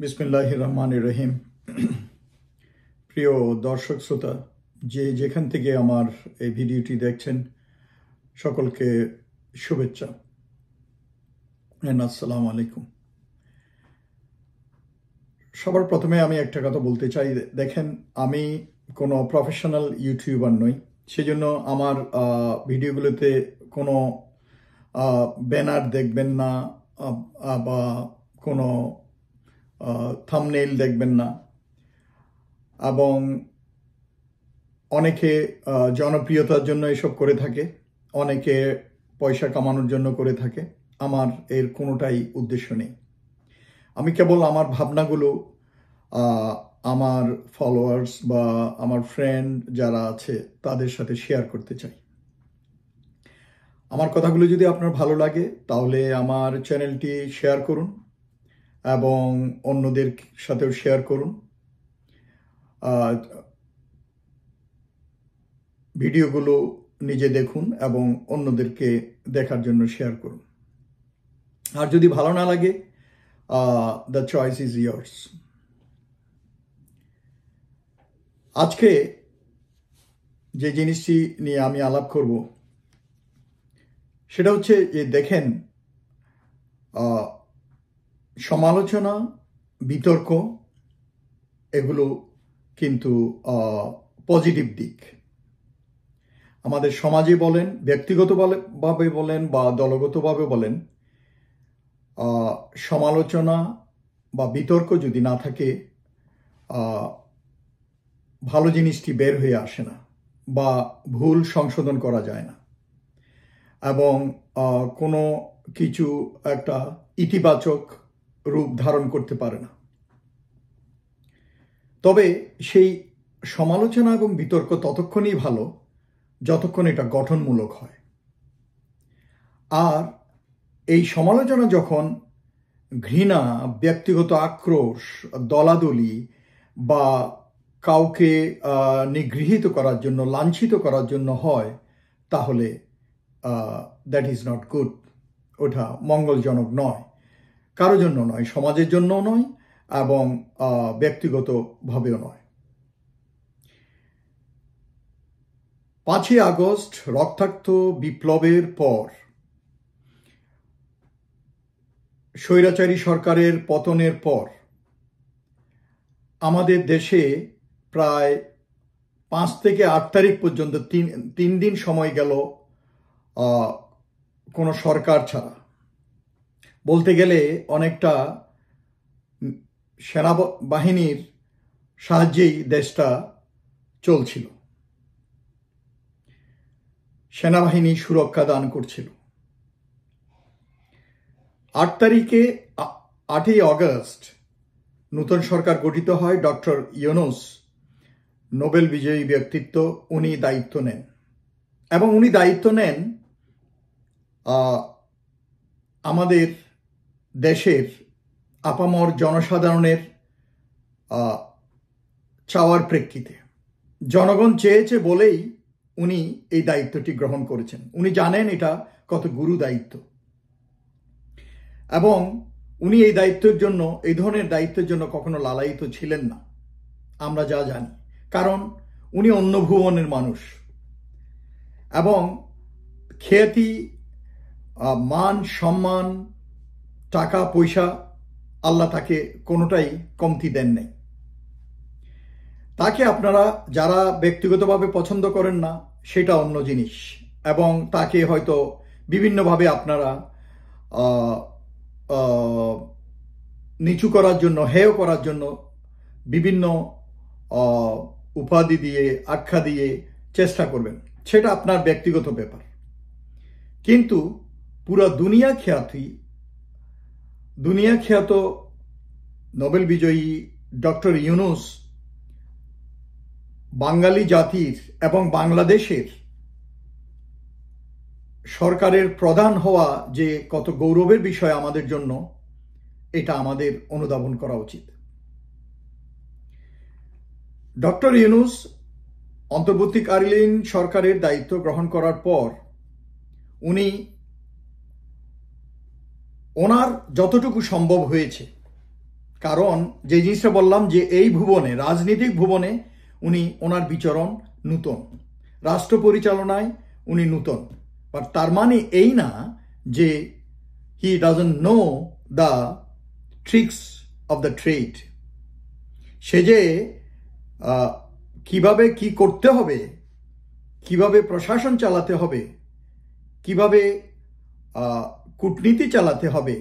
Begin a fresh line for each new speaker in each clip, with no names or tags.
বিসমিল্লাহির রহমানির রহিম। প্রিয় দর্শক শ্রোতা, যেখান থেকে আমার এই ভিডিওটি দেখছেন, সকলকে শুভেচ্ছা। আসসালামু আলাইকুম। সবার প্রথমে আমি একটা কথা বলতে চাই। দেখেন, আমি কোনো প্রফেশনাল ইউটিউবার নই, সেজন্য আমার ভিডিওগুলোতে কোনো ব্যানার দেখবেন না বা কোনো থাম্বনেইল দেখবেন না। এবং অনেকে জনপ্রিয়তার জন্য এসব করে থাকে, অনেকে পয়সা কামানোর জন্য করে থাকে। আমার এর কোনোটাই উদ্দেশ্য নেই। আমি কেবল আমার ভাবনাগুলো আমার ফলোয়ার্স বা আমার ফ্রেন্ড যারা আছে তাদের সাথে শেয়ার করতে চাই। আমার কথাগুলো যদি আপনার ভালো লাগে তাহলে আমার চ্যানেলটি শেয়ার করুন এবং অন্যদের সাথেও শেয়ার করুন। ভিডিওগুলো নিজে দেখুন এবং অন্যদেরকে দেখার জন্য শেয়ার করুন। আর যদি ভালো না লাগে, দ্য চয়েস ইজ ইয়ার্স। আজকে যে জিনিসটি নিয়ে আমি আলাপ করব সেটা হচ্ছে যে, দেখেন, সমালোচনা, বিতর্ক এগুলো কিন্তু পজিটিভ দিক। আমাদের সমাজে বলেন, ব্যক্তিগতভাবে বলেন বা দলগতভাবে বলেন, সমালোচনা বা বিতর্ক যদি না থাকে, ভালো জিনিসটি বের হয়ে আসে না বা ভুল সংশোধন করা যায় না এবং কোনো কিছু একটা ইতিবাচক রূপ ধারণ করতে পারে না। তবে সেই সমালোচনা এবং বিতর্ক ততক্ষণই ভালো যতক্ষণ এটা গঠনমূলক হয়। আর এই সমালোচনা যখন ঘৃণা, ব্যক্তিগত আক্রোশ, দলাদলি বা কাউকে নিগৃহীত করার জন্য, লাঞ্ছিত করার জন্য হয়, তাহলে দ্যাট ইজ নট গুড। ওটা মঙ্গলজনক নয়, কারো জন্য নয়, সমাজের জন্যও নয় এবং ব্যক্তিগতভাবেও নয়। 5ই আগস্ট রক্তাক্ত বিপ্লবের পর, স্বৈরাচারী সরকারের পতনের পর আমাদের দেশে প্রায় 5 থেকে 8 তারিখ পর্যন্ত 3 দিন সময় গেল কোনো সরকার ছাড়া। বলতে গেলে অনেকটা সেনাবাহিনীর সাহায্যেই দেশটা চলছিল। সেনাবাহিনী সুরক্ষা দান করছিল। 8ই আগস্ট নতুন সরকার গঠিত হয়। ডক্টর ইউনূস, নোবেল বিজয়ী ব্যক্তিত্ব, উনি দায়িত্ব নেন এবং উনি দায়িত্ব নেন আমাদের দেশের আপামর জনসাধারণের চাওয়ার প্রেক্ষিতে। জনগণ চেয়েছে বলেই উনি এই দায়িত্বটি গ্রহণ করেছেন। উনি জানেন এটা কত গুরু দায়িত্ব এবং উনি এই দায়িত্বের জন্য, এই ধরনের দায়িত্বের জন্য কখনো লালায়িত ছিলেন না, আমরা যা জানি। কারণ উনি অন্য ভুবনের মানুষ এবং খ্যাতি, মান, সম্মান, টাকা পয়সা আল্লাহ তাকে কোনোটাই কমতি দেন নাই। তাকে আপনারা যারা ব্যক্তিগতভাবে পছন্দ করেন না সেটা অন্য জিনিস, এবং তাকে হয়তো বিভিন্নভাবে আপনারা নিচু করার জন্য, হেয় করার জন্য বিভিন্ন উপাধি দিয়ে, আখ্যা দিয়ে চেষ্টা করবেন। সেটা আপনার ব্যক্তিগত ব্যাপার। কিন্তু পুরো দুনিয়া খ্যাত নোবেল বিজয়ী ডক্টর ইউনূস বাঙালি জাতির এবং বাংলাদেশের সরকারের প্রধান হওয়া যে কত গৌরবের বিষয় আমাদের জন্য, এটা আমাদের অনুধাবন করা উচিত। ডক্টর ইউনূস অন্তর্বর্তীকালীন সরকারের দায়িত্ব গ্রহণ করার পর উনি ওনার যতটুকু সম্ভব হয়েছে কারণ যে জিনিসটা বললাম যে এই ভুবনে, রাজনৈতিক ভুবনে উনি ওনার বিচরণ নূতন, রাষ্ট্র পরিচালনায় উনি নূতন। বাট তার মানে এই না যে he doesn't know the tricks of the trade. সে যে কিভাবে কি করতে হবে, কিভাবে প্রশাসন চালাতে হবে, কিভাবে কূটনীতি চালাতে হবে,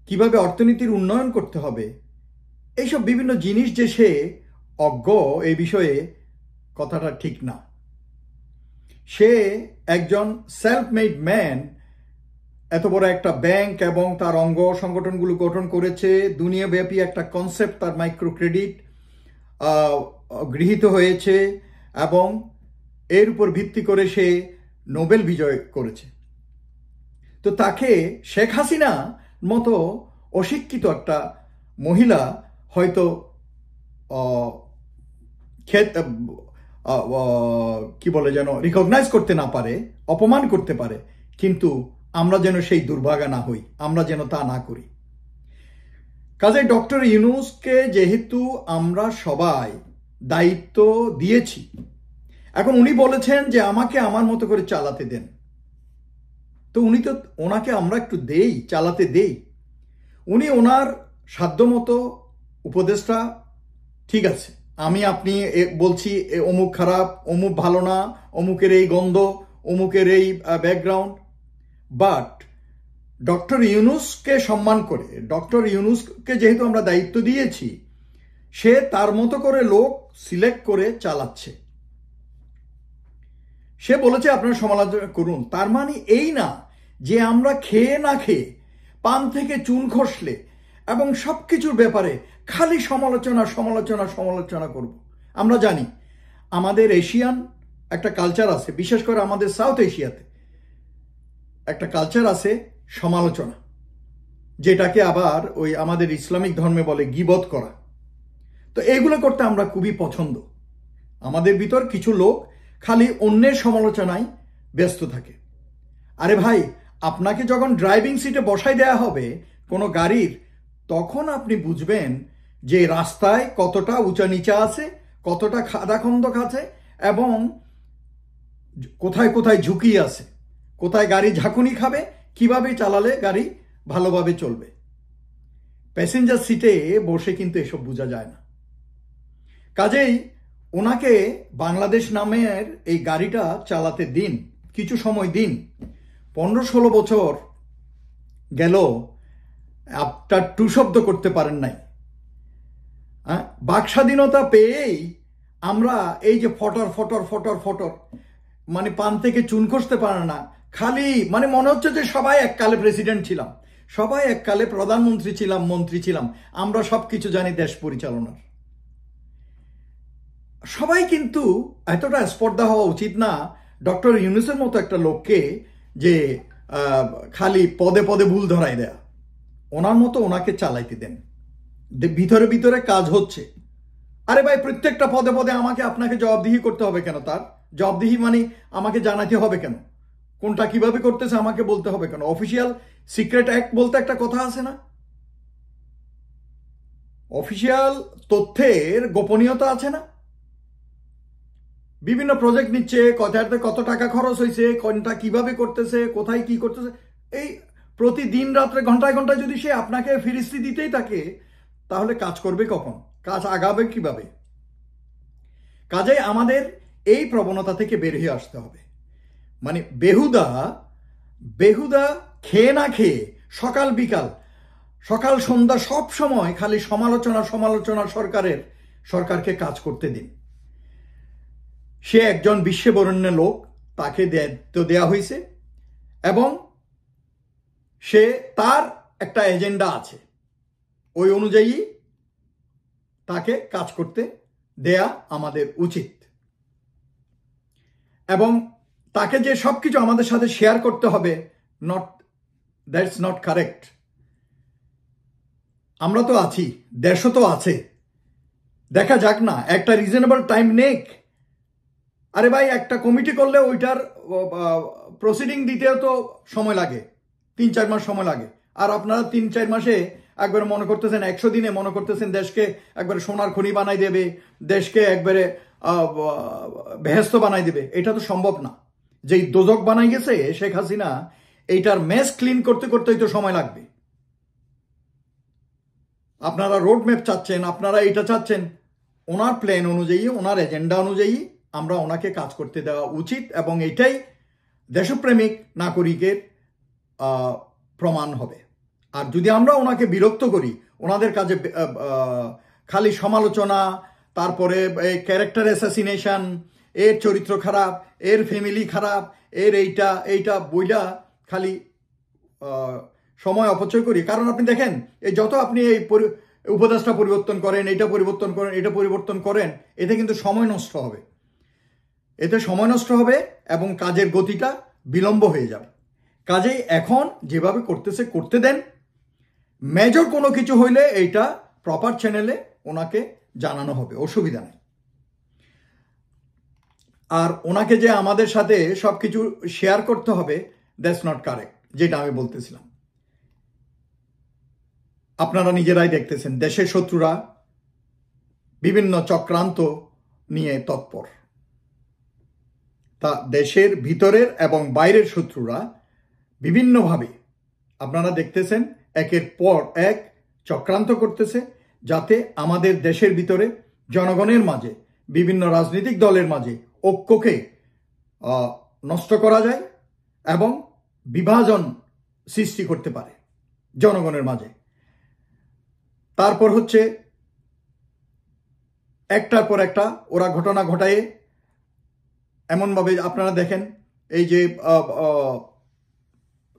কিভাবে অর্থনীতির উন্নয়ন করতে হবে, এইসব বিভিন্ন জিনিস যে সে অজ্ঞ এই বিষয়ে কথাটা ঠিক না। সে একজন সেলফ মেড ম্যান, এত বড় একটা ব্যাংক এবং তার অঙ্গ সংগঠনগুলো গঠন করেছে, দুনিয়াব্যাপী একটা কনসেপ্ট তার মাইক্রো ক্রেডিট গৃহীত হয়েছে এবং এর উপর ভিত্তি করে সে নোবেল বিজয় করেছে। তো তাকে শেখ হাসিনা মতো অশিক্ষিত একটা মহিলা হয়তো কি বলে যেন রিকগনাইজ করতে না পারে, অপমান করতে পারে, কিন্তু আমরা যেন সেই দুর্ভাগা না হই, আমরা যেন তা না করি। কাজে ডক্টর ইউনূসকে যেহেতু আমরা সবাই দায়িত্ব দিয়েছি, এখন উনি বলেছেন যে আমাকে আমার মতো করে চালাতে দেন, তো উনি তো ওনাকে আমরা একটু দেই, চালাতে দেই। উনি ওনার সাধ্যমতো উপদেশটা, ঠিক আছে, আমি আপনি বলছি অমুক খারাপ, অমুক ভালো না, অমুকের এই গন্ধ, অমুকের এই ব্যাকগ্রাউন্ড, বাট ডক্টর ইউনূসকে সম্মান করে, ডক্টর ইউনূসকে যেহেতু আমরা দায়িত্ব দিয়েছি, সে তার মতো করে লোক সিলেক্ট করে চালাচ্ছে। সে বলেছে আপনারা সমালোচনা করুন, তার মানে এই না যে আমরা খেয়ে না খেয়ে, পান থেকে চুন খসলে এবং সব কিছুর ব্যাপারে খালি সমালোচনা সমালোচনা সমালোচনা করব। আমরা জানি আমাদের এশিয়ান একটা কালচার আছে, বিশেষ করে আমাদের সাউথ এশিয়াতে একটা কালচার আছে সমালোচনা, যেটাকে আবার ওই আমাদের ইসলামিক ধর্মে বলে গীবত করা। তো এইগুলো করতে আমরা খুবই পছন্দ। আমাদের ভিতর কিছু লোক খালি অন্যের সমালোচনায় ব্যস্ত থাকে। আরে ভাই, আপনাকে যখন ড্রাইভিং সিটে বসাই দেয়া হবে কোনো গাড়ির, তখন আপনি বুঝবেন যে রাস্তায় কতটা উঁচা নিচা আছে, কতটা খাদাখন্দক আছে এবং কোথায় কোথায় ঝুঁকি আছে, কোথায় গাড়ি ঝাঁকুনি খাবে, কিভাবে চালালে গাড়ি ভালোভাবে চলবে। প্যাসেঞ্জার সিটে বসে কিন্তু এসব বোঝা যায় না। কাজেই ওনাকে বাংলাদেশ নামের এই গাড়িটা চালাতে দিন, কিছু সময় দিন। 15-16 বছর গেল, একটা টু শব্দ করতে পারেন নাই। বাক স্বাধীনতা পেয়েই আমরা এই যে ফটর ফটর ফটর ফটর, মানে পান থেকে চুন খসতে পারে না, খালি মানে মনে হচ্ছে যে সবাই এককালে প্রেসিডেন্ট ছিলাম, সবাই এককালে প্রধানমন্ত্রী ছিলাম, মন্ত্রী ছিলাম, আমরা সবকিছু জানি দেশ পরিচালনার। সবাই কিন্তু এতটা স্পর্ধা হওয়া উচিত না ডক্টর ইউনূসের মতো একটা লোককে যে খালি পদে পদে ভুল ধরাই দেয়া। ওনার মতো ওনাকে চালাইতে দেন, ভিতরে ভিতরে কাজ হচ্ছে। আরে ভাই, প্রত্যেকটা পদে পদে আমাকে আপনাকে জবাবদিহি করতে হবে কেন? তার জবাবদিহি মানে আমাকে জানাতে হবে কেন? কোনটা কিভাবে করতেছে আমাকে বলতে হবে কেন? অফিসিয়াল সিক্রেট অ্যাক্ট বলতে একটা কথা আছে না? অফিসিয়াল তথ্যের গোপনীয়তা আছে না? বিভিন্ন প্রজেক্ট নিচ্ছে, কথাতে কত টাকা খরচ হয়েছে, কোনটা কিভাবে করতেছে, কোথায় কি করতেছে, এই প্রতিদিন রাত্রে ঘন্টায় ঘন্টায় যদি সে আপনাকে ফিরিস্তি দিতেই থাকে, তাহলে কাজ করবে কখন? কাজ আগাবে কিভাবে? কাজে আমাদের এই প্রবণতা থেকে বের হয়ে আসতে হবে। মানে বেহুদা বেহুদা খেয়ে না খেয়ে সকাল বিকাল, সকাল সন্ধ্যা সব সময় খালি সমালোচনা সমালোচনা সরকারকে কাজ করতে দিন। সে একজন বিশ্ববরেণ্য লোক, তাকে দায়িত্ব দেয়া হয়েছে এবং সে তার একটা এজেন্ডা আছে, ওই অনুযায়ী তাকে কাজ করতে দেয়া আমাদের উচিত। এবং তাকে যে সবকিছু আমাদের সাথে শেয়ার করতে হবে, দ্যাটস নট কারেক্ট। আমরা তো আছি, দেশও তো আছে, দেখা যাক না, একটা রিজনেবল টাইম নেক। আরে ভাই, একটা কমিটি করলে ওইটার প্রসিডিং দিতেও তো সময় লাগে, 3-4 মাস সময় লাগে, আর আপনারা 3-4 মাসে একবারে মনে করতেছেন 100 দিনে মনে করতেছেন দেশকে একবারে সোনার খনি বানাই দেবে, দেশকে একবারে বেহেস্ত বানাই দেবে। এটা তো সম্ভব না। যেই দোজক বানাই গেছে শেখ হাসিনা, এইটার মেস ক্লিন করতে করতেই তো সময় লাগবে। আপনারা রোড ম্যাপ চাচ্ছেন, আপনারা এটা চাচ্ছেন, ওনার প্ল্যান অনুযায়ী, ওনার এজেন্ডা অনুযায়ী আমরা ওনাকে কাজ করতে দেওয়া উচিত, এবং এটাই দেশপ্রেমিক নাগরিকের প্রমাণ হবে। আর যদি আমরা ওনাকে বিরক্ত করি, ওনাদের কাজে খালি সমালোচনা, তারপরে ক্যারেক্টার অ্যাসাসিনেশন, এর চরিত্র খারাপ, এর ফ্যামিলি খারাপ, এর এইটা বইলা খালি সময় অপচয় করি। কারণ আপনি দেখেন, এই যত আপনি এই উপদেষ্টা পরিবর্তন করেন, এটা পরিবর্তন করেন, এটা পরিবর্তন করেন, এতে কিন্তু সময় নষ্ট হবে। এতে সময় নষ্ট হবে এবং কাজের গতিটা বিলম্ব হয়ে যাবে। কাজেই এখন যেভাবে করতেছে করতে দেন। মেজর কোনো কিছু হইলে এইটা প্রপার চ্যানেলে ওনাকে জানানো হবে, অসুবিধা নেই। আর ওনাকে যে আমাদের সাথে সবকিছু শেয়ার করতে হবে, দ্যাটস নট কারেক্ট, যেটা আমি বলতেছিলাম। আপনারা নিজেরাই দেখতেছেন, দেশের শত্রুরা বিভিন্ন চক্রান্ত নিয়ে তৎপর। তা দেশের ভিতরের এবং বাইরের শত্রুরা বিভিন্নভাবে আপনারা দেখতেছেন একের পর এক চক্রান্ত করতেছে, যাতে আমাদের দেশের ভিতরে জনগণের মাঝে, বিভিন্ন রাজনৈতিক দলের মাঝে ঐক্যকে নষ্ট করা যায় এবং বিভাজন সৃষ্টি করতে পারে জনগণের মাঝে। তারপর হচ্ছে একটার পর একটা ওরা ঘটনা ঘটায় এমনভাবে, আপনারা দেখেন এই যে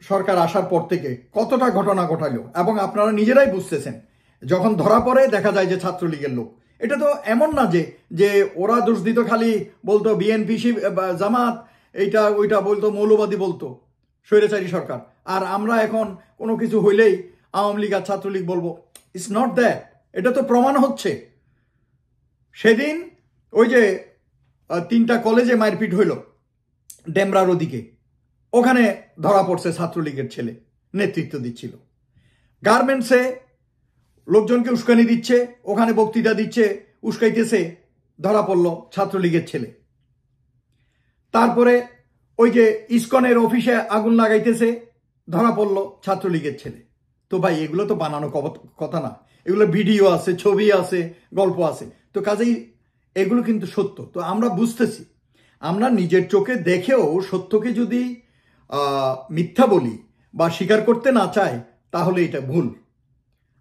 সরকার আসার পর থেকে কতটা ঘটনা ঘটালো, এবং আপনারা নিজেরাই বুঝতেছেন, যখন ধরা পড়ে দেখা যায় যে ছাত্রলীগের লোক। এটা তো এমন না যে ওরা দোষ দিত, খালি বলতো বিএনপি জামাত, এইটা ওইটা বলতো, মৌলবাদী বলতো স্বৈরাচারী সরকার, আর আমরা এখন কোনো কিছু হইলেই আওয়ামী লীগ আর ছাত্রলীগ বলবো। It's not that. এটা তো প্রমাণ হচ্ছে। সেদিন ওই যে 3টা কলেজে মারপিট হইল ডেমরার ওদিকে, ওখানে ধরা পড়ছে ছাত্রলীগের ছেলে, নেতৃত্ব দিচ্ছিল। গার্মেন্টসে লোকজনকে উস্কানি দিচ্ছে, ওখানে বক্তৃতা দিচ্ছে, উস্কাইতেছে, ধরা পড়ল ছাত্রলীগের ছেলে। তারপরে ওই যে ইসকনের অফিসে আগুন লাগাইতেছে, ধরা পড়ল ছাত্রলীগের ছেলে। তো ভাই এগুলো তো বানানো কথা না, এগুলো ভিডিও আছে, ছবি আছে, গল্প আছে। তো কাজেই এগুলো কিন্তু সত্য। তো আমরা বুঝতেছি, আমরা নিজের চোখে দেখেও সত্যকে যদি মিথ্যা বলি বা স্বীকার করতে না চাই, তাহলে এটা ভুল।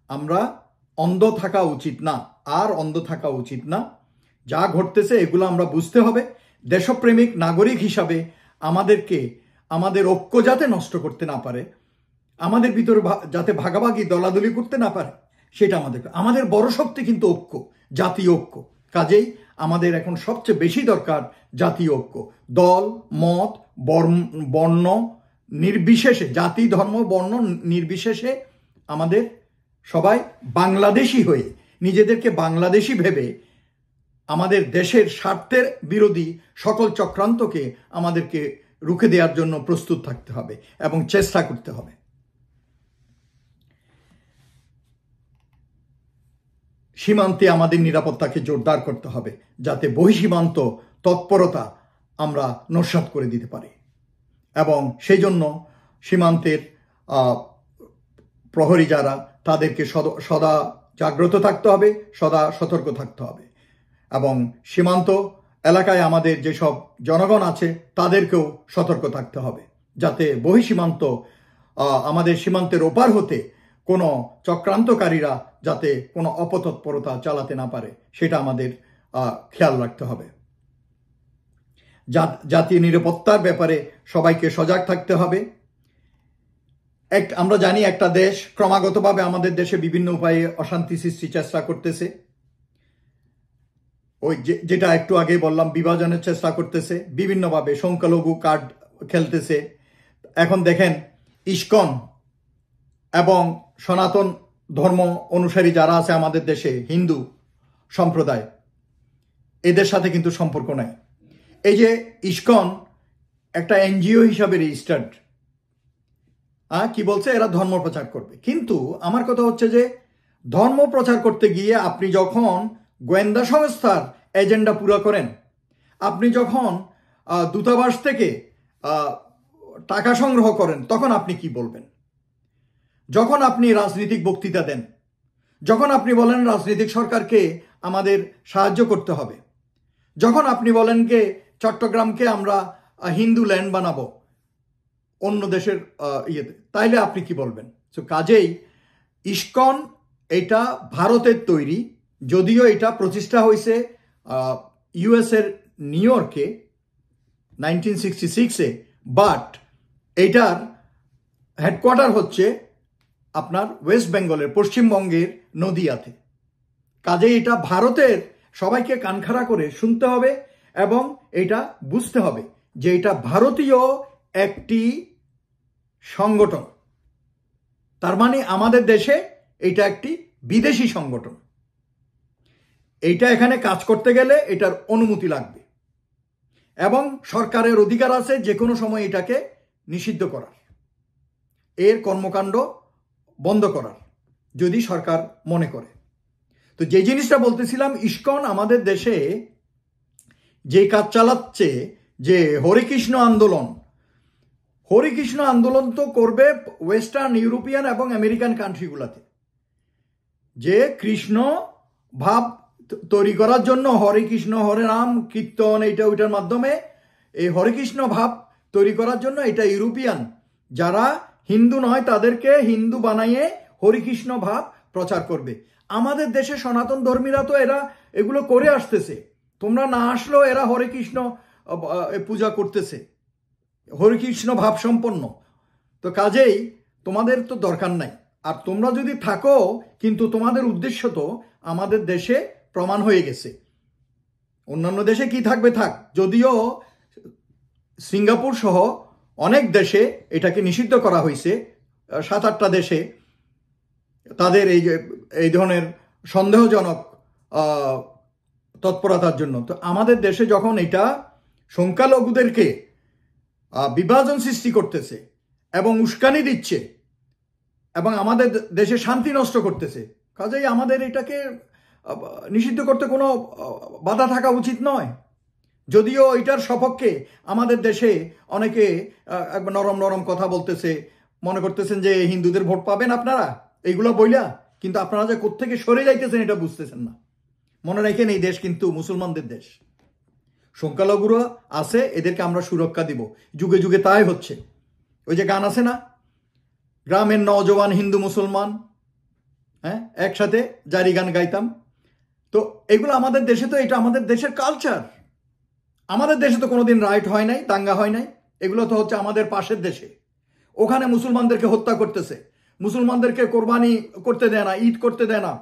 আমরা অন্ধ থাকা উচিত না, আর অন্ধ থাকা উচিত না। যা ঘটতেছে এগুলো আমরা বুঝতে হবে। দেশপ্রেমিক নাগরিক হিসাবে আমাদেরকে আমাদের ঐক্য যাতে নষ্ট করতে না পারে, আমাদের ভিতরে যাতে ভাগাভাগি দলাদলি করতে না পারে, সেটা আমাদের বড় শক্তি কিন্তু ঐক্য, জাতীয় ঐক্য। কাজেই আমাদের এখন সবচেয়ে বেশি দরকার জাতীয় ঐক্য। দল, মত, বর্ণ নির্বিশেষে, জাতি, ধর্ম, বর্ণ নির্বিশেষে আমাদের সবাই বাংলাদেশি হয়ে, নিজেদেরকে বাংলাদেশি ভেবে আমাদের দেশের স্বার্থের বিরোধী সকল চক্রান্তকে আমাদেরকে রুখে দেওয়ার জন্য প্রস্তুত থাকতে হবে এবং চেষ্টা করতে হবে। সীমান্তে আমাদের নিরাপত্তাকে জোরদার করতে হবে, যাতে বহিঃসীমান্ত তৎপরতা আমরা নস্যাৎ করে দিতে পারি। এবং সেই জন্য সীমান্তের প্রহরী যারা, তাদেরকে সদা জাগ্রত থাকতে হবে, সদা সতর্ক থাকতে হবে। এবং সীমান্ত এলাকায় আমাদের যেসব জনগণ আছে তাদেরকেও সতর্ক থাকতে হবে, যাতে বহিঃসীমান্ত আমাদের সীমান্তের ওপার হতে কোনো চক্রান্তকারীরা যাতে কোনো অপতৎপরতা চালাতে না পারে, সেটা আমাদের খেয়াল রাখতে হবে। জাতীয় নিরাপত্তার ব্যাপারে সবাইকে সজাগ থাকতে হবে। আমরা জানি একটা দেশ ক্রমাগতভাবে আমাদের দেশে বিভিন্ন উপায়ে অশান্তি সৃষ্টির চেষ্টা করতেছে। ওই যেটা একটু আগে বললাম, বিভাজনের চেষ্টা করতেছে, বিভিন্নভাবে সংখ্যালঘু কার্ড খেলতেছে। এখন দেখেন ইসকন এবং সনাতন ধর্ম অনুসারী যারা আছে আমাদের দেশে, হিন্দু সম্প্রদায়, এদের সাথে কিন্তু সম্পর্ক নাই। এই যে ইসকন একটা এনজিও হিসাবে রেজিস্টার্ড, কি বলছে, এরা ধর্ম প্রচার করবে। কিন্তু আমার কথা হচ্ছে যে ধর্ম প্রচার করতে গিয়ে আপনি যখন গোয়েন্দা সংস্থার এজেন্ডা পুরো করেন, আপনি যখন দূতাবাস থেকে টাকা সংগ্রহ করেন, তখন আপনি কি বলবেন? যখন আপনি রাজনৈতিক বক্তৃতা দেন, যখন আপনি বলেন রাজনৈতিক সরকারকে আমাদের সাহায্য করতে হবে, যখন আপনি বলেন যে চট্টগ্রামকে আমরা হিন্দু ল্যান্ড বানাবো অন্য দেশের ইয়েতে, তাইলে আপনি কি বলবেন? তো কাজেই ইসকন এটা ভারতের তৈরি, যদিও এটা প্রতিষ্ঠা হয়েছে ইউএসের নিউ ইয়র্কে 1966-এ, বাট এটার হেডকোয়ার্টার হচ্ছে আপনার ওয়েস্ট বেঙ্গলের, পশ্চিমবঙ্গের নদিয়াতে। কাজেই এটা ভারতের, সবাইকে কানখাড়া করে শুনতে হবে এবং এটা বুঝতে হবে যে এটা ভারতীয় একটি সংগঠন। তার মানে আমাদের দেশে এটা একটি বিদেশি সংগঠন। এইটা এখানে কাজ করতে গেলে এটার অনুমতি লাগবে এবং সরকারের অধিকার আছে যে কোনো সময় এটাকে নিষিদ্ধ করার, এর কর্মকাণ্ড বন্ধ করার, যদি সরকার মনে করে। তো যে জিনিসটা বলতেছিলাম, ইসকন আমাদের দেশে যে কাজ চালাচ্ছে, যে হরিকৃষ্ণ আন্দোলন, হরিকৃষ্ণ আন্দোলন তো করবে ওয়েস্টার্ন ইউরোপিয়ান এবং আমেরিকান কান্ট্রিগুলোতে, যে কৃষ্ণ ভাব তৈরি করার জন্য হরে কৃষ্ণ হরে রাম কীর্তন এইটা ওইটার মাধ্যমে এই হরে কৃষ্ণ ভাব তৈরি করার জন্য এটা ইউরোপিয়ান যারা হিন্দু নয় তাদেরকে হিন্দু বানাইয়ে হরিকৃষ্ণ ভাব প্রচার করবে। আমাদের দেশে সনাতন ধর্মীরা তো এরা এগুলো করে আসতেছে, তোমরা না আসলেও এরা হরে কৃষ্ণ পূজা করতেছে, হরিকৃষ্ণ ভাব সম্পন্ন। তো কাজেই তোমাদের তো দরকার নাই। আর তোমরা যদি থাকো, কিন্তু তোমাদের উদ্দেশ্য তো আমাদের দেশে প্রমাণ হয়ে গেছে। অন্যান্য দেশে কি থাকবে থাক, যদিও সিঙ্গাপুর সহ অনেক দেশে এটাকে নিষিদ্ধ করা হয়েছে, 7-8টা দেশে তাদের এই ধরনের সন্দেহজনক তৎপরতার জন্য। তো আমাদের দেশে যখন এটা সংখ্যালঘুদেরকে বিভাজন সৃষ্টি করতেছে এবং উস্কানি দিচ্ছে এবং আমাদের দেশে শান্তি নষ্ট করতেছে, কাজেই আমাদের এটাকে নিষিদ্ধ করতে কোনো বাধা থাকা উচিত নয়। যদিও এটার সপক্ষে আমাদের দেশে অনেকে নরম নরম কথা বলতেছে, মনে করতেছেন যে হিন্দুদের ভোট পাবেন আপনারা এইগুলো বইলা, কিন্তু আপনারা যে কোত্থেকে সরে যাইতেছেন এটা বুঝতেছেন না। মনে রাখেন এই দেশ কিন্তু মুসলমানদের দেশ, সংখ্যালঘুরা আছে, এদেরকে আমরা সুরক্ষা দিব। যুগে যুগে তাই হচ্ছে। ওই যে গান আছে না, গ্রামের নওজওয়ান হিন্দু মুসলমান, হ্যাঁ একসাথে জারি গান গাইতাম। তো এগুলো আমাদের দেশে, তো এটা আমাদের দেশের কালচার। আমাদের দেশে তো কোনোদিন রাইট হয় নাই, দাঙ্গা হয় নাই, এগুলো তো হচ্ছে আমাদের পাশের দেশে। ওখানে মুসলমানদেরকে হত্যা করতেছে, মুসলমানদেরকে কোরবানি করতে দেয় না, ঈদ করতে দেয় না,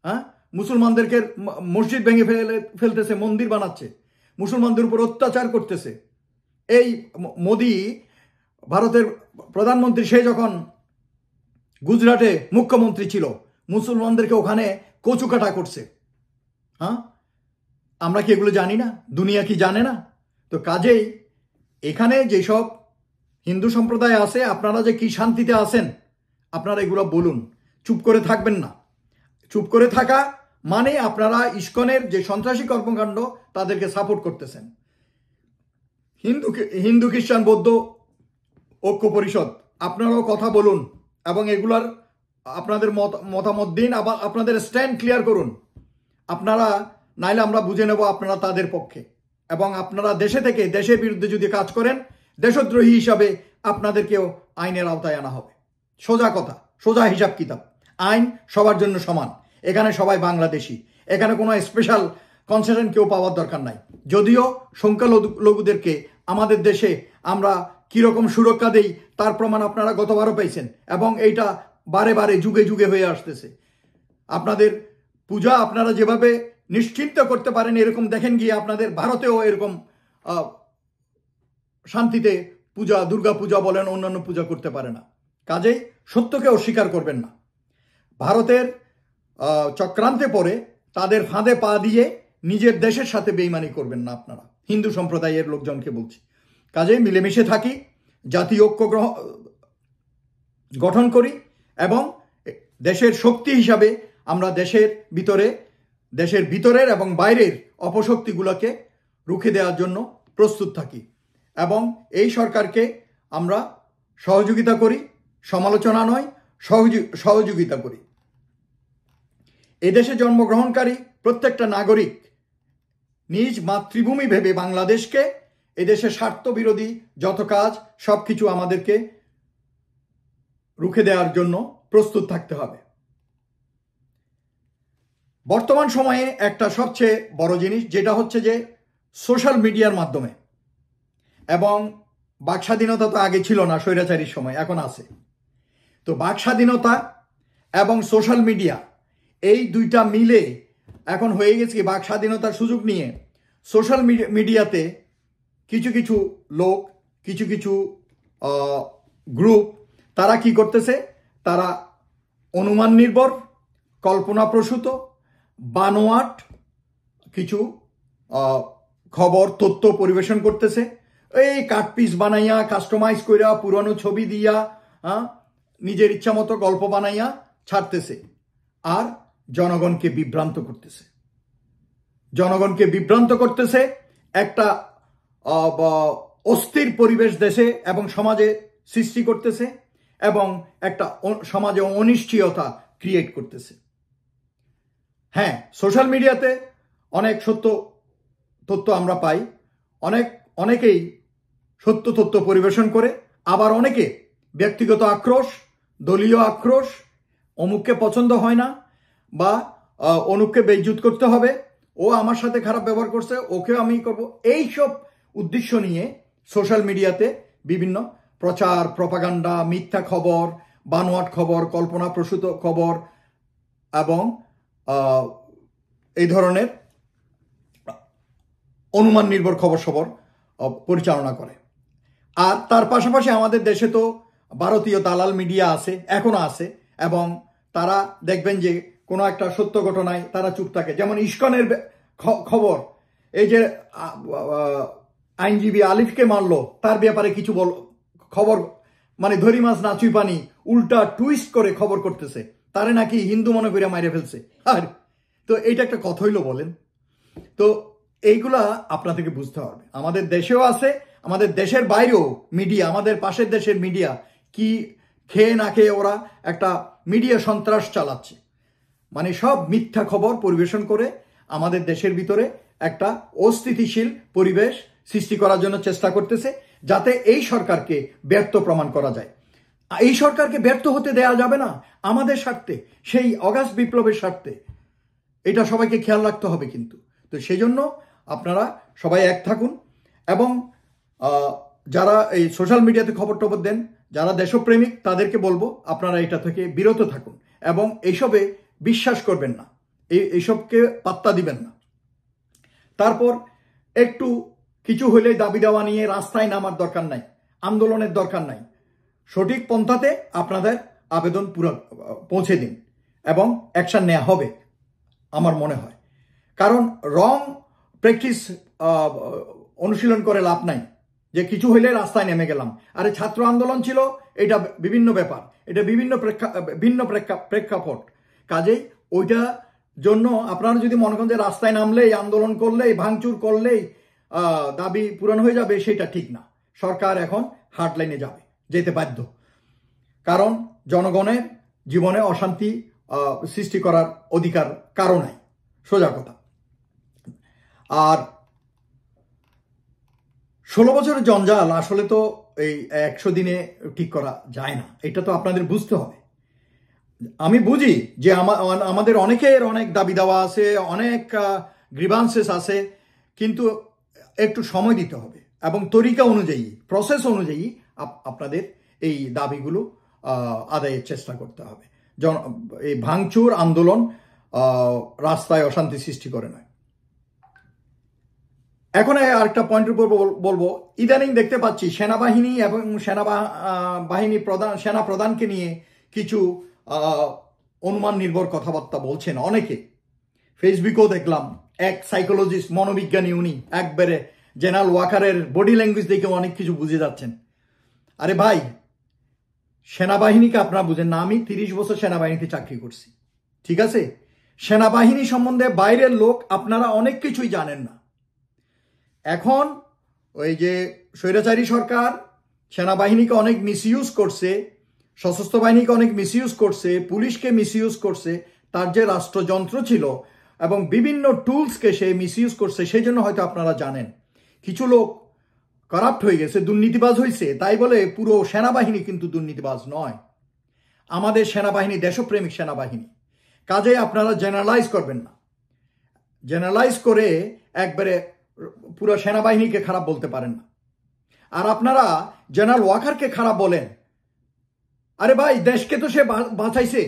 হ্যাঁ মুসলমানদেরকে মসজিদ ভেঙে ফেলতেছে, মন্দির বানাচ্ছে, মুসলমানদের উপর অত্যাচার করতেছে। এই মোদি ভারতের প্রধানমন্ত্রী, সে যখন গুজরাটে মুখ্যমন্ত্রী ছিল, মুসলমানদেরকে ওখানে কচুকাটা করছে। হ্যাঁ, আমরা কি এগুলো জানি না? দুনিয়া কি জানে না? তো কাজেই এখানে যেসব হিন্দু সম্প্রদায় আছে, আপনারা যে কি শান্তিতে আছেন, আপনারা এগুলো বলুন, চুপ করে থাকবেন না। চুপ করে থাকা মানে আপনারা ইসকনের যে সন্ত্রাসী কর্মকাণ্ড তাদেরকে সাপোর্ট করতেছেন। হিন্দু খ্রিস্টান বৌদ্ধ ঐক্য পরিষদ, আপনারাও কথা বলুন এবং এগুলার আপনাদের মতামত দিন, আবার আপনাদের স্ট্যান্ড ক্লিয়ার করুন। আপনারা নাইলে আমরা বুঝে নেব আপনারা তাদের পক্ষে, এবং আপনারা দেশে থেকে দেশের বিরুদ্ধে যদি কাজ করেন, দেশদ্রোহী হিসাবে আপনাদেরকেও আইনের আওতায় আনা হবে। সোজা কথা, সোজা হিসাব কিতাব। আইন সবার জন্য সমান, এখানে সবাই বাংলাদেশি, এখানে কোনো স্পেশাল কনসেশন কেউ পাওয়ার দরকার নাই। যদিও সংখ্যালঘুদেরকে আমাদের দেশে আমরা কিরকম সুরক্ষা দেই তার প্রমাণ আপনারা গতবারও পেয়েছেন, এবং এইটা বারে বারে যুগে যুগে হয়ে আসতেছে। আপনাদের পূজা আপনারা যেভাবে নিশ্চিন্ত করতে পারেন, এরকম দেখেন গিয়ে আপনাদের ভারতেও এরকম শান্তিতে পূজা, দুর্গা পূজা বলেন, অন্যান্য পূজা করতে পারে না। কাজেই সত্যকে অস্বীকার করবেন না। ভারতের চক্রান্তে পড়ে তাদের ফাঁদে পা দিয়ে নিজের দেশের সাথে বেইমানি করবেন না আপনারা, হিন্দু সম্প্রদায়ের লোকজনকে বলছি। কাজেই মিলেমিশে থাকি, জাতীয় ঐক্য গঠন করি এবং দেশের শক্তি হিসাবে আমরা দেশের ভিতরের এবং বাইরের অপশক্তিগুলোকে রুখে দেওয়ার জন্য প্রস্তুত থাকি এবং এই সরকারকে আমরা সহযোগিতা করি, সমালোচনা নয়, সহযোগিতা করি। এদেশে জন্মগ্রহণকারী প্রত্যেকটা নাগরিক নিজ মাতৃভূমি ভেবে বাংলাদেশকে, এদেশে স্বার্থবিরোধী যত কাজ সবকিছু আমাদেরকে রুখে দেওয়ার জন্য প্রস্তুত থাকতে হবে। বর্তমান সময়ে একটা সবচেয়ে বড় জিনিস যেটা হচ্ছে যে সোশ্যাল মিডিয়ার মাধ্যমে, এবং বাক স্বাধীনতা তো আগে ছিল না, স্বৈরাচারীর সময়, এখন আছে। তো বাক স্বাধীনতা এবং সোশ্যাল মিডিয়া এই দুইটা মিলে এখন হয়ে গেছে কি, বাক স্বাধীনতার সুযোগ নিয়ে সোশ্যাল মিডিয়াতে কিছু কিছু লোক, কিছু কিছু গ্রুপ, তারা কি করতেছে, তারা অনুমান নির্ভর, কল্পনাপ্রসূত, বানোয়াট কিছু খবর তথ্য পরিবেশন করতেছে। এই কাটপিস বানাইয়া, কাস্টমাইজ কইরা, পুরানো ছবি দিয়া, নিজের ইচ্ছা মতো গল্প বানাইয়া ছাড়তেছে আর জনগণকে বিভ্রান্ত করতেছে। একটা অস্থির পরিবেশ দেশে এবং সমাজে সৃষ্টি করতেছে এবং একটা সমাজে অনিশ্চয়তা ক্রিয়েট করতেছে। হ্যাঁ, সোশ্যাল মিডিয়াতে অনেক সত্য তথ্য আমরা পাই, অনেকেই সত্য তথ্য পরিবেশন করে, আবার অনেকে ব্যক্তিগত আক্রোশ, দলীয় আক্রোশ, অমুককে পছন্দ হয় না বা অনুককে বেইজ্জত করতে হবে, ও আমার সাথে খারাপ ব্যবহার করছে, ওকেও আমি করব, এইসব উদ্দেশ্য নিয়ে সোশ্যাল মিডিয়াতে বিভিন্ন প্রচার, প্রপাগান্ডা, মিথ্যা খবর, বানোয়াট খবর, কল্পনাপ্রসূত খবর এবং এই ধরনের অনুমান নির্ভর খবর পরিচালনা করে। আর তার পাশাপাশি আমাদের দেশে তো ভারতীয় দালাল মিডিয়া আছে, এখনো আছে, এবং তারা দেখবেন যে কোনো একটা সত্য ঘটনায় তারা চুপ থাকে। যেমন ইস্কনের খবর, এই যে আইনজীবী আলিফকে মারলো, তার ব্যাপারে কিছু খবর, মানে ধরি মাছ না চুই পানি, উল্টা টুইস্ট করে খবর করতেছে, তারে নাকি হিন্দু মনে করে মাইরে ফেলছে। আর তো এইটা একটা কথা হইলো বলেন? তো এইগুলা আপনাদেরকে বুঝতে হবে। আমাদের দেশেও আছে, আমাদের দেশের বাইরেও মিডিয়া, আমাদের পাশের দেশের মিডিয়া কি খেয়ে না খেয়ে ওরা একটা মিডিয়া সন্ত্রাস চালাচ্ছে, মানে সব মিথ্যা খবর পরিবেশন করে আমাদের দেশের ভিতরে একটা অস্থিতিশীল পরিবেশ সৃষ্টি করার জন্য চেষ্টা করতেছে, যাতে এই সরকারকে ব্যর্থ প্রমাণ করা যায়। এই সরকারকে ব্যর্থ হতে দেয়া যাবে না, আমাদের স্বার্থে, সেই অগাস্ট বিপ্লবের স্বার্থে। এটা সবাইকে খেয়াল রাখতে হবে কিন্তু। তো সেই জন্য আপনারা সবাই এক থাকুন এবং যারা এই সোশ্যাল মিডিয়াতে খবর টবর দেন, যারা দেশপ্রেমিক, তাদেরকে বলবো আপনারা এটা থেকে বিরত থাকুন এবং এইসবে বিশ্বাস করবেন না, এইসবকে পাত্তা দিবেন না। তারপর একটু কিছু হলে দাবি দেওয়া নিয়ে রাস্তায় নামার দরকার নাই, আন্দোলনের দরকার নাই। সঠিক পন্থাতে আপনাদের আবেদন পৌঁছে দিন এবং অ্যাকশন নেওয়া হবে আমার মনে হয়। কারণ রং প্র্যাকটিস অনুশীলন করে লাভ নাই, যে কিছু হইলে রাস্তায় নেমে গেলাম। আরে ছাত্র আন্দোলন ছিল, এটা বিভিন্ন ব্যাপার, এটা ভিন্ন প্রেক্ষাপট। কাজেই ওইটা জন্য আপনারা যদি মনে করেন যে রাস্তায় নামলেই, আন্দোলন করলেই, ভাঙচুর করলেই দাবি পূরণ হয়ে যাবে, সেটা ঠিক না। সরকার এখন হার্ড লাইনে যেতে বাধ্য, কারণ জনগণের জীবনে অশান্তি সৃষ্টি করার অধিকার কারো নাই, সোজা কথা। আর 16 বছরের জঞ্জাল আসলে তো এই 100 দিনে ঠিক করা যায় না, এটা তো আপনাদের বুঝতে হবে। আমি বুঝি যে আমাদের অনেকের অনেক দাবি দেওয়া আছে, অনেক গ্রিভান্সেস আছে, কিন্তু একটু সময় দিতে হবে এবং তরিকা অনুযায়ী, প্রসেস অনুযায়ী আপনাদের এই দাবিগুলো আদায়ের চেষ্টা করতে হবে। এই ভাঙচুর আন্দোলন রাস্তায় অশান্তি সৃষ্টি করে নয়। এখন আরেকটা পয়েন্টের উপর বলবো, ইদানিং দেখতে পাচ্ছি সেনাবাহিনী এবং সেনা প্রধানকে নিয়ে কিছু অনুমান নির্ভর কথাবার্তা বলছেন অনেকে। ফেসবুকেও দেখলাম এক সাইকোলজিস্ট, মনোবিজ্ঞানী, উনি একবারে জেনারেল ওয়াকারের বডি ল্যাঙ্গুয়েজ দেখে অনেক কিছু বুঝে যাচ্ছেন। আরে ভাই, সেনাবাহিনীকে আপনারা বুঝেন না। আমি 30 বছর সেনাবাহিনীতে চাকরি করছি, ঠিক আছে? সেনাবাহিনী সম্বন্ধে বাইরের লোক আপনারা অনেক কিছুই জানেন না। এখন ওই যে স্বৈরাচারী সরকার সেনাবাহিনীকে অনেক মিসইউজ করছে, সশস্ত্র বাহিনীকে অনেক মিসইউজ করছে, পুলিশকে মিসইউজ করছে, তার যে রাষ্ট্রযন্ত্র ছিল এবং বিভিন্ন টুলসকে সে মিসইউজ করছে, সেই জন্য হয়তো আপনারা জানেন। কিছু লোক কারাপ্ট হয়ে গেছে, দুর্নীতিবাজ হয়েছে, তাই বলে পুরো সেনাবাহিনী কিন্তু দুর্নীতিবাজ নয়। আমাদের সেনাবাহিনী দেশপ্রেমিক সেনাবাহিনী, কাজে আপনারা জেনারেলাইজ করবেন না। জেনারেলাইজ করে একবারে পুরো সেনাবাহিনীকে খারাপ বলতে পারেন না। আর আপনারা জেনারেল ওয়াকারকে খারাপ বলেন, আরে ভাই দেশকে তো সে বাঁচাইছে।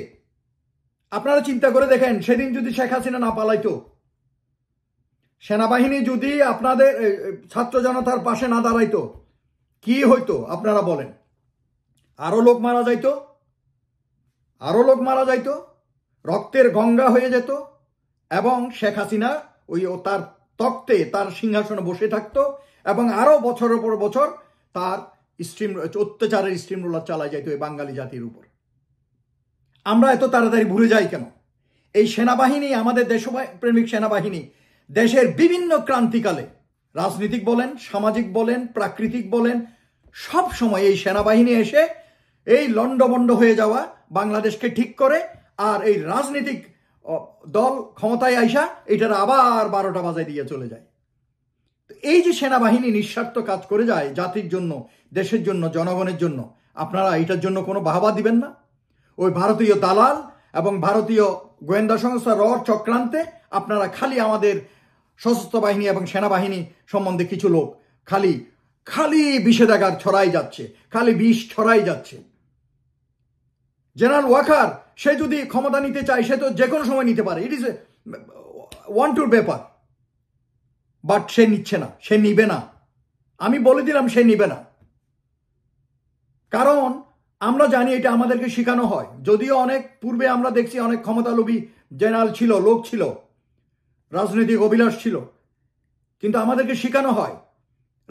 আপনারা চিন্তা করে দেখেন, সেদিন যদি শেখ হাসিনা না পালাইতো, সেনাবাহিনী যদি আপনাদের ছাত্র জনতার পাশে না দাঁড়াইতো, কি হইতো আপনারা বলেন? আরো লোক মারা যাইতো, আরো লোক মারা যাইতো, রক্তের গঙ্গা হয়ে যেত এবং শেখ হাসিনা ওই তার তক্তে তার সিংহাসনে বসে থাকতো এবং আরো বছরের পর বছর তার অত্যাচারের স্ট্রিম রোলার চালা যাইতো এই বাঙালি জাতির উপর। আমরা এত তাড়াতাড়ি ভুলে যাই কেন? এই সেনাবাহিনী, আমাদের দেশপ্রেমিক সেনাবাহিনী দেশের বিভিন্ন ক্রান্তিকালে, রাজনীতিক বলেন, সামাজিক বলেন, প্রাকৃতিক বলেন, সব সময় এই সেনাবাহিনী এসে এই লন্ডভন্ড হয়ে যাওয়া বাংলাদেশকে ঠিক করে, আর এই রাজনৈতিক দল ক্ষমতায় আইসা এটার আবার 12টা বাজায় দিয়ে চলে যায়। এই যে সেনাবাহিনী নিঃস্বার্থ কাজ করে যায় জাতির জন্য, দেশের জন্য, জনগণের জন্য, আপনারা এটার জন্য কোনো বাহবা দিবেন না। ওই ভারতীয় দালাল এবং ভারতীয় গোয়েন্দা সংস্থা রর চক্রান্তে আপনারা খালি আমাদের সশস্ত্র বাহিনী এবং সেনাবাহিনী সম্বন্ধে কিছু লোক খালি বিষেধাগার ছড়াই যাচ্ছে, খালি বিষ ছড়াই যাচ্ছে। জেনারেল ওয়াকার সে যদি ক্ষমতা নিতে চায়, সে তো যে কোনো সময় নিতে পারে, ইট ইজ ওয়ান টুর ব্যাপার, বাট সে নিচ্ছে না, সে নিবে না। আমি বলে দিলাম সে নিবে না, কারণ আমরা জানি এটা আমাদেরকে শেখানো হয়। যদিও অনেক পূর্বে আমরা দেখছি অনেক ক্ষমতালোভী জেনারেল ছিল, লোক ছিল, রাজনৈতিক অভিলাষ ছিল, কিন্তু আমাদেরকে শেখানো হয়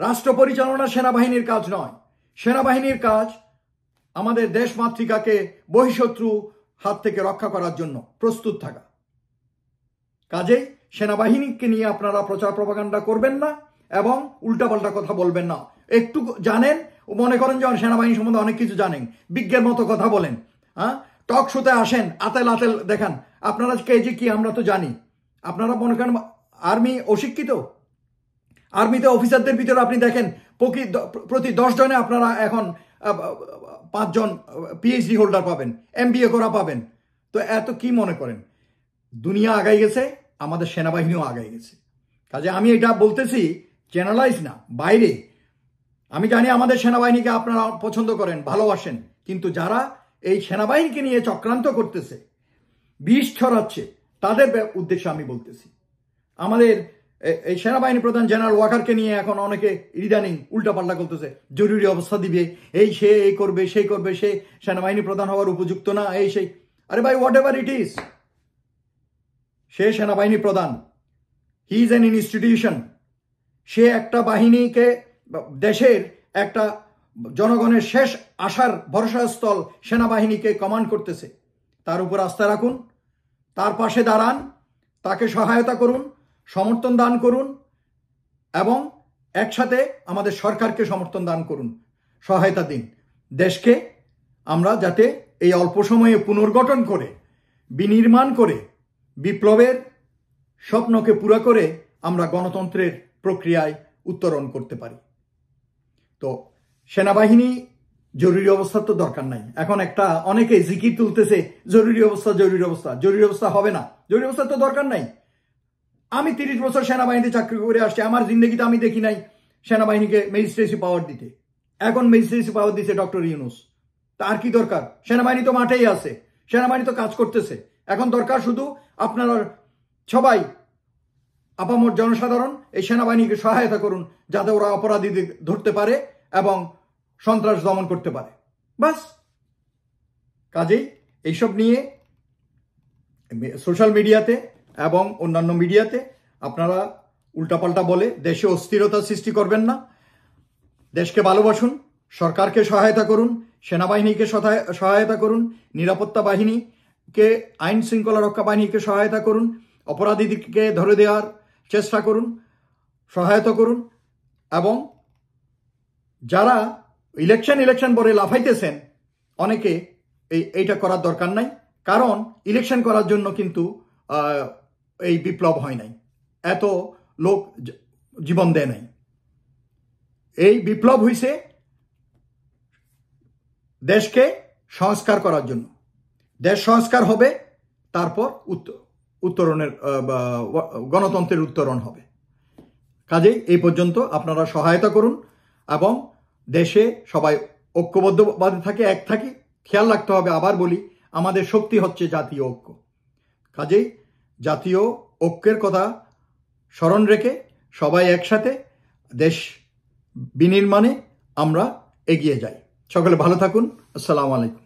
রাষ্ট্র পরিচালনা সেনাবাহিনীর কাজ নয়। সেনাবাহিনীর কাজ আমাদের দেশ মাতৃকাকে বহিঃশত্রু হাত থেকে রক্ষা করার জন্য প্রস্তুত থাকা। কাজেই সেনাবাহিনীকে নিয়ে আপনারা প্রচার প্রপাগান্ডা করবেন না এবং উল্টাপাল্টা কথা বলবেন না। একটু জানেন, মনে করেন যে সেনাবাহিনী সম্বন্ধে অনেক কিছু জানেন, বিজ্ঞের মতো কথা বলেন, হ্যাঁ, টক শোতে আসেন, আতেল আতেল দেখান। আপনারা কেজি কি আমরা তো জানি। আপনারা মনে করেন আর্মি অশিক্ষিত? আর্মিতে অফিসারদের ভিতরে আপনি দেখেন প্রতি 10 জনে আপনারা এখন 5 জন পিএইচডি হোল্ডার পাবেন, এমবিএ করা পাবেন। তো এত কি মনে করেন? দুনিয়া আগাই গেছে, আমাদের সেনাবাহিনীও আগাই গেছে। কাজে আমি এটা বলতেছি জেনারেলাইজ না, বাইরে। আমি জানি আমাদের সেনাবাহিনীকে আপনারা পছন্দ করেন, ভালোবাসেন, কিন্তু যারা এই সেনাবাহিনীকে নিয়ে চক্রান্ত করতেছে, বিষ ছড়াচ্ছে, তাদের উদ্দেশ্যে আমি বলতেছি। আমাদের এই সেনাবাহিনী প্রধান জেনারেল ওয়াকারকে নিয়ে এখন অনেকে ইদানিং উল্টাপাল্টা করতেছে, জরুরি অবস্থা দিবে, এই সে এই করবে, সেই করবে, সে সেনাবাহিনী প্রধান হওয়ার উপযুক্ত না, এই সেই। আরে ভাই, হোয়াট এভার ইট ইজ, সে সেনাবাহিনী প্রধান, হি ইজ অ্যান ইনস্টিটিউশন। সে একটা বাহিনীকে, দেশের একটা জনগণের শেষ আশার ভরসাস্থল সেনাবাহিনীকে কমান্ড করতেছে। তার উপর আস্থা রাখুন, তার পাশে দাঁড়ান, তাকে সহায়তা করুন, সমর্থন দান করুন এবং একসাথে আমাদের সরকারকে সমর্থন দান করুন, সহায়তা দিন। দেশকে আমরা যাতে এই অল্প সময়ে পুনর্গঠন করে, বিনির্মাণ করে, বিপ্লবের স্বপ্নকে পুরা করে আমরা গণতন্ত্রের প্রক্রিয়ায় উত্তরণ করতে পারি। তো সেনাবাহিনী জরুরি অবস্থার তো দরকার নাই। এখন একটা অনেকে জিকির তুলতেছে, জরুরি অবস্থা, জরুরি অবস্থা। জরুরি অবস্থা হবে না, জরুরি অবস্থার তো দরকার নাই। আমি 30 বছর সেনাবাহিনীতে চাকরি করে আসছি, আমার জিন্দগিতে আমি দেখি নাই সেনাবাহিনীকে ম্যাজিস্ট্রেসি পাওয়ার দিতে। এখন ম্যাজিস্ট্রেসি পাওয়ার দিতে ডক্টর ইউনূস। তার কি দরকার? সেনাবাহিনী তো মাঠেই আছে, সেনাবাহিনী তো কাজ করতেছে। এখন দরকার শুধু আপনারা সবাই, আপামর জনসাধারণ এই সেনাবাহিনীকে সহায়তা করুন, যাতে ওরা অপরাধীদের ধরতে পারে এবং সন্ত্রাস দমন করতে পারে, বাস। কাজেই এইসব নিয়ে সোশ্যাল মিডিয়াতে এবং অন্যান্য মিডিয়াতে আপনারা উল্টাপাল্টা বলে দেশে অস্থিরতা সৃষ্টি করবেন না। দেশকে ভালোবাসুন, সরকারকে সহায়তা করুন, সেনাবাহিনীকে সহায়তা করুন, নিরাপত্তা বাহিনীকে, আইন শৃঙ্খলা রক্ষা বাহিনীকে সহায়তা করুন, অপরাধীদেরকে ধরে দেওয়ার চেষ্টা করুন, সহায়তা করুন। এবং যারা ইলেকশন বলে লাফাইতেছেন, অনেকে এইটা করার দরকার নাই, কারণ ইলেকশন করার জন্য কিন্তু এই বিপ্লব হয় নাই, এত লোক জীবন দেয় নাই। এই বিপ্লব হইছে দেশকে সংস্কার করার জন্য। দেশ সংস্কার হবে, তারপর উত্তরণের গণতন্ত্রের উত্তরণ হবে। কাজেই এই পর্যন্ত আপনারা সহায়তা করুন এবং দেশে সবাই ঐক্যবদ্ধভাবে থাকে, এক থাকি। খেয়াল রাখতে হবে, আবার বলি, আমাদের শক্তি হচ্ছে জাতীয় ঐক্য। কাজেই জাতীয় ঐক্যের কথা স্মরণ রেখে সবাই একসাথে দেশ বিনির্মাণে আমরা এগিয়ে যাই। সকলে ভালো থাকুন। আসসালামু আলাইকুম।